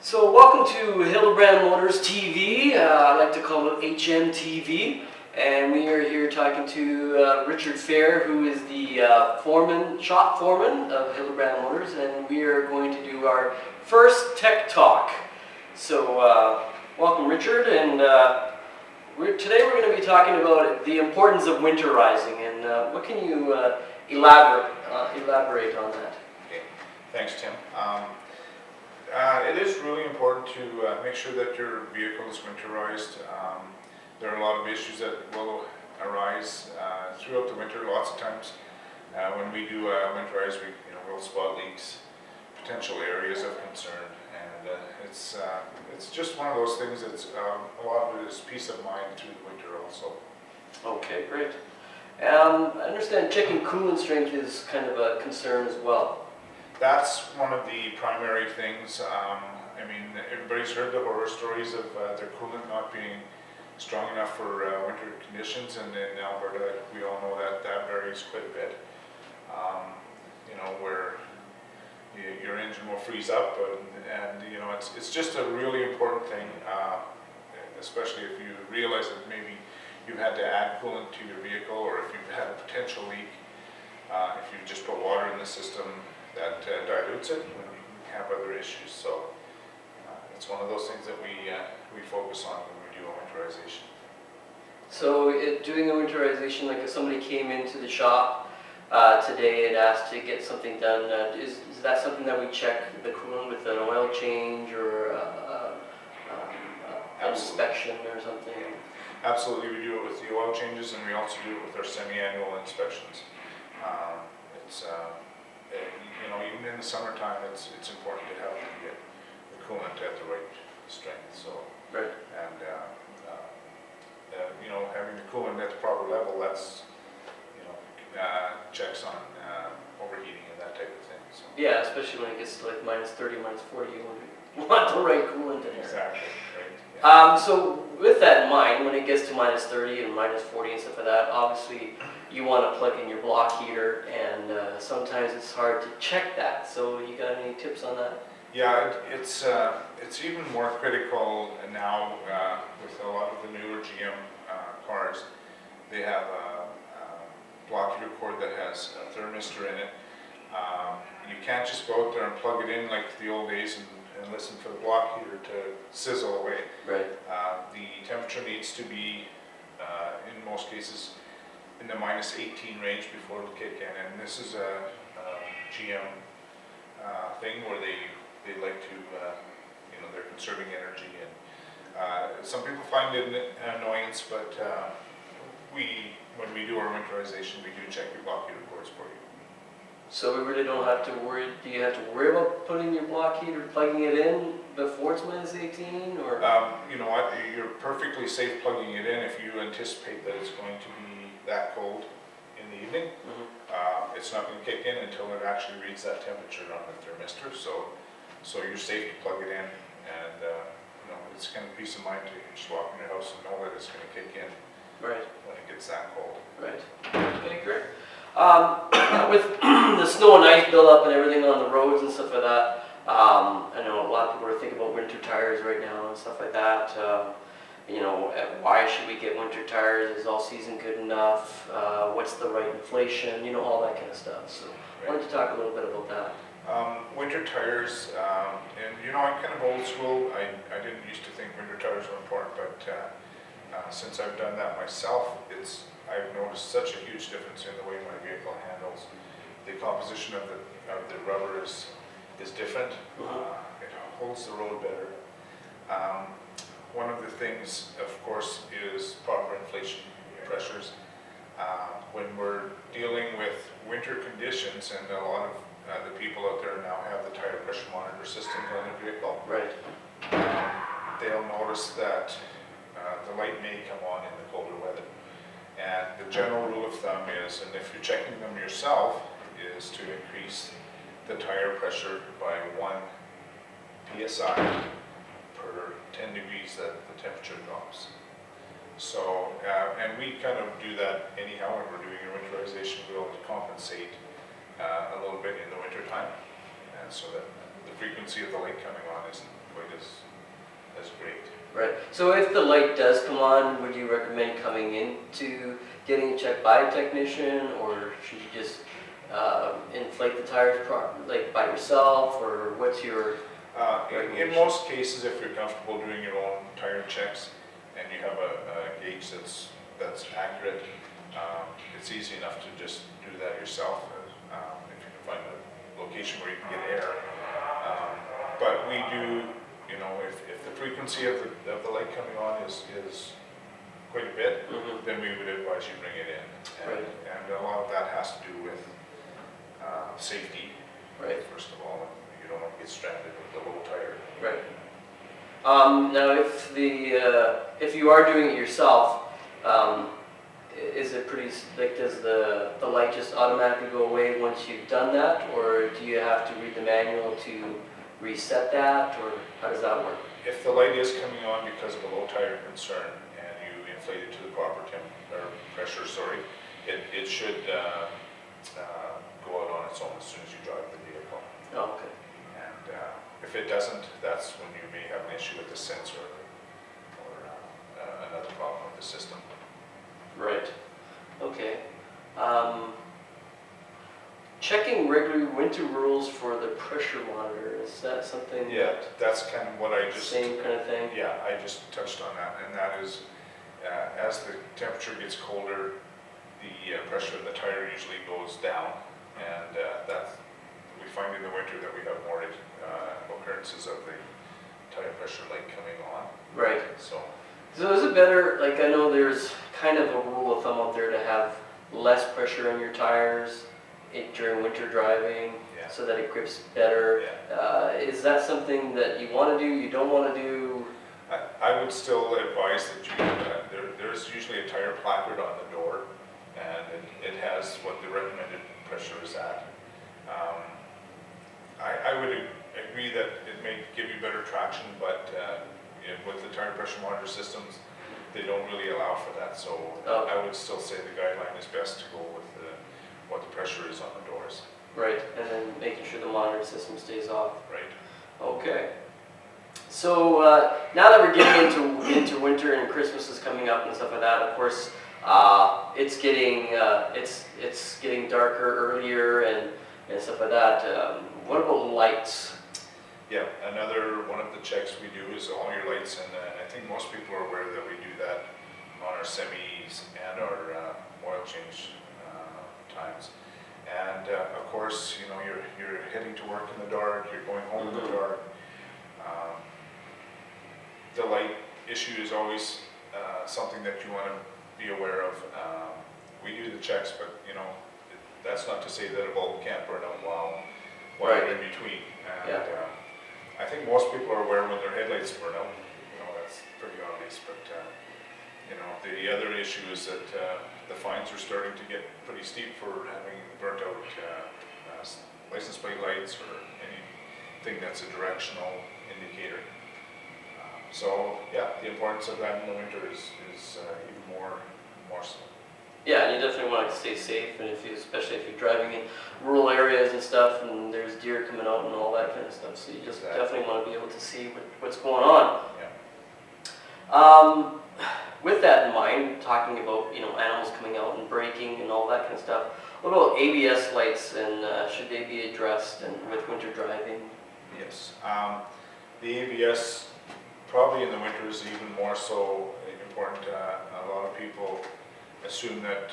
So welcome to Hildebrand Motors TV. I like to call it HMTV, and we are here talking to Richard Fair, who is the shop foreman of Hildebrand Motors, and we are going to do our first tech talk. So welcome, Richard, and today we're going to be talking about the importance of winterizing, and what can you elaborate on that? Okay. Thanks, Tim. It is really important to make sure that your vehicle is winterized. There are a lot of issues that will arise throughout the winter. Lots of times when we do winterize, we'll spot leaks, potential areas of concern, and it's just one of those things that's a lot of it is peace of mind through the winter also. Okay, great. I understand checking coolant strength is kind of a concern as well. That's one of the primary things. I mean, everybody's heard the horror stories of their coolant not being strong enough for winter conditions, and in Alberta, we all know that that varies quite a bit. Where your engine will freeze up, and it's just a really important thing, especially if you realize that maybe you've had to add coolant to your vehicle, or if you've had a potential leak, if you just put water in the system, that dilutes it when you have other issues. So it's one of those things that we focus on when we do a winterization. So doing a winterization, like if somebody came into the shop today and asked to get something done, is that something that we check the coolant with an oil change or an inspection or something? Absolutely, we do it with the oil changes, and we also do it with our semi-annual inspections. Even in the summertime, it's important to have the coolant at the right strength. So, right. And having the coolant at the proper level, that's checks on overheating and that type of thing. So. Yeah, especially when it gets to like minus 30, minus 40, you want the right coolant in there. Exactly. Right. Yeah. So with that in mind, when it gets to minus 30 and minus 40 and stuff like that, obviously you want to plug in your block heater, and sometimes it's hard to check that. So you got any tips on that? Yeah, it's even more critical now with a lot of the newer GM cars. They have a block heater cord that has a thermistor in it. You can't just go out there and plug it in like the old days and listen for the block heater to sizzle away. Right. The temperature needs to be, in most cases, in the minus 18 range before it'll kick in. And this is a GM thing where they like to, they're conserving energy. And some people find it an annoyance, but when we do our winterization, we do check your block heater cords for you. So we really don't have to worry. Do you have to worry about putting your block heater, plugging it in before it's minus 18, or? You know what? You're perfectly safe plugging it in if you anticipate that it's going to be that cold in the evening. Mm-hmm. It's not going to kick in until it actually reads that temperature on the thermistor. So you're safe to plug it in, and it's kind of peace of mind to just walk in your house and know that it's going to kick in. Right. When it gets that cold. Right. Okay, great. With the snow and ice buildup and everything on the roads and stuff like that, I know a lot of people are thinking about winter tires right now and stuff like that. Why should we get winter tires? Is all season good enough? What's the right inflation? All that kind of stuff. So I wanted to talk a little bit about that. Winter tires, and I'm kind of old school. I didn't used to think winter tires were important, but since I've done that myself, I've noticed such a huge difference in the way my vehicle handles. The composition of the rubber is different. It holds the road better. One of the things, of course, is proper inflation pressures. When we're dealing with winter conditions, and a lot of the people out there now have the tire pressure monitor systems on their vehicle. Right. They'll notice that the light may come on in the colder weather. And the general rule of thumb is, and if you're checking them yourself, is to increase the tire pressure by 1 psi per 10 degrees that the temperature drops. So, and we kind of do that anyhow when we're doing your winterization. We'll compensate a little bit in the winter time, and so that the frequency of the light coming on isn't quite as great. Right. So if the light does come on, would you recommend coming in to getting it checked by a technician, or should you just inflate the tires like by yourself, or what's your In most cases, if you're comfortable doing your own tire checks and you have a gauge that's accurate, it's easy enough to just do that yourself if you can find a location where you can get air. But we do, you know, if the frequency of the light coming on is quite a bit, then we would advise you bring it in. And a lot of that has to do with safety, first of all. You don't want to get stranded with the low tire. Right. Now, if you are doing it yourself, is it pretty, like, does the light just automatically go away once you've done that, or do you have to read the manual to reset that, or how does that work? If the light is coming on because of a low tire concern and you inflate it to the proper pressure, it should go out on its own as soon as you drive the vehicle. Oh, okay. And if it doesn't, that's when you may have an issue with the sensor or another problem with the system. Right. Okay. Checking regular winter rules for the pressure monitor, is that something? Yeah, that's kind of what I just... Same kind of thing? Yeah, I just touched on that, and that is, as the temperature gets colder, the pressure in the tire usually goes down, and we find in the winter that we have more occurrences of the tire pressure light coming on. Right. So is it better, like, I know there's kind of a rule of thumb out there to have less pressure on your tires during winter driving, so that it grips better. Is that something that you want to do, you don't want to do? I would still advise that you, there's usually a tire placard on the door, and it has what the recommended pressure is at. I would agree that it may give you better traction, but with the tire pressure monitor systems, they don't really allow for that. So I would still say the guideline is best to go with what the pressure is on the doors. Right, and then making sure the monitor system stays off. Right. Okay. So now that we're getting into winter and Christmas is coming up and stuff like that, of course, it's getting darker earlier and stuff like that. What about lights? Yeah, another one of the checks we do is all your lights, and I think most people are aware that we do that on our semis and our oil change times. And of course, you know, you're heading to work in the dark, you're going home in the dark. The light issue is always something that you want to be aware of. We do the checks, but you know, that's not to say that a bulb can't burn out while you're in between. And I think most people are aware when their headlights burn out. You know, that's pretty obvious. But you know, the other issue is that the fines are starting to get pretty steep for having burnt out license plate lights or anything that's a directional indicator. So yeah, the importance of that in the winter is even more so. Yeah, and you definitely want to stay safe, and especially if you're driving in rural areas and stuff, and there's deer coming out and all that kind of stuff. So you just definitely want to be able to see what's going on. Yeah. With that in mind, talking about animals coming out and braking and all that kind of stuff. What about ABS lights, and should they be addressed with winter driving? Yes, the ABS probably in the winter is even more so important. A lot of people assume that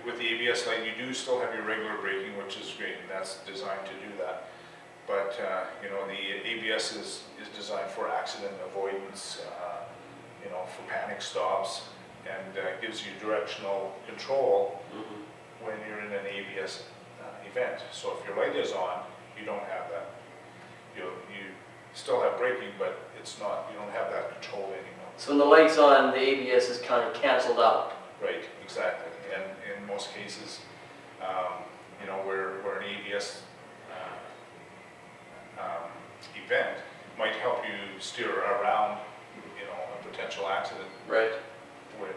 with the ABS light you do still have your regular braking, which is great, and that's designed to do that. But you know, the ABS is designed for accident avoidance, you know, for panic stops, and gives you directional control when you're in an ABS event. So if your light is on, you don't have that. You still have braking, but you don't have that control anymore. So when the light's on, the ABS is kind of canceled out. Right, exactly. And in most cases, you know, where an ABS event might help you steer around, you know, a potential accident. Right. With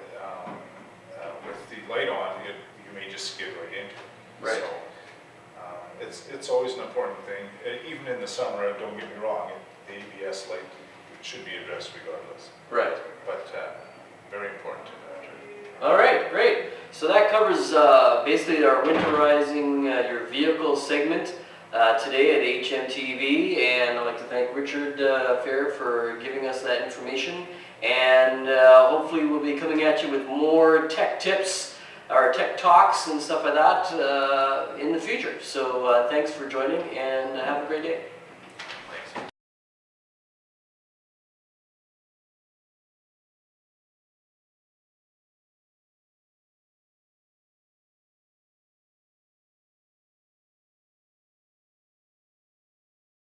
the light on, you may just skid right into it. Right. So it's always an important thing. Even in the summer, don't get me wrong, the ABS light should be addressed regardless. Right. But very important to that. All right, great. So that covers basically our winterizing your vehicle segment today at HMTV, and I'd like to thank Richard Fair for giving us that information. And hopefully we'll be coming at you with more tech tips or tech talks and stuff like that in the future. So thanks for joining, and have a great day.